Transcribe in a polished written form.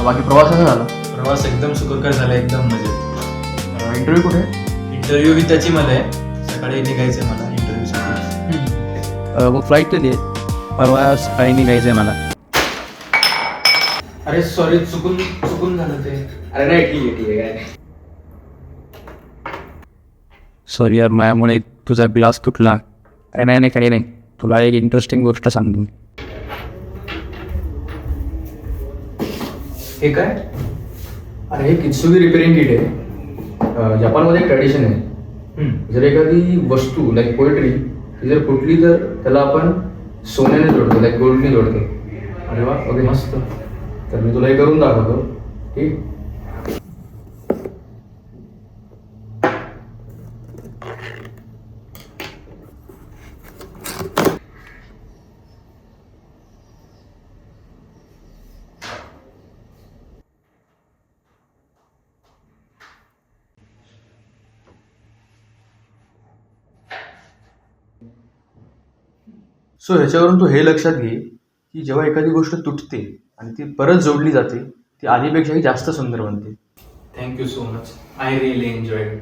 बाकी प्रवास कसा झाला? प्रवास एकदम सुखकर झाला, एकदम मजेत. इंटरव्ह्यू कुठे? इंटरव्ह्यू बी त्याचीमध्ये आहे, सकाळी निघायचं आहे मला इंटरव्ह्यूसाठी. मग फ्लाईट कधी आहे? परवा सकाळी निघायचं आहे मला. अरे सॉरी, चुकून झालं ते. अरे नाही, ठीक आहे काय. सॉरी यार, माझ्यामुळे तुझा ग्लास तुटला. अरे नाही काही नाही, तुला एक इंटरेस्टिंग गोष्ट सांगतो. हे काय? अरे हे कित्सुगी रिपेअरिंग किट आहे. जपानमध्ये एक ट्रॅडिशन आहे. जर एखादी वस्तू लाईक पोएट्री ती जर फुटली तर त्याला आपण सोन्याने जोडतो, लाईक गोल्डने जोडतो. अरे वा, ओके मस्त. तर मी तुला हे करून दाखवतो. ठीक. सो ह्याच्यावरून तू हे लक्षात घे की जेव्हा एखादी गोष्ट तुटते आणि ती परत जोडली जाते ती आधीपेक्षाही जास्त सुंदर बनते. Thank you so much. I really enjoyed.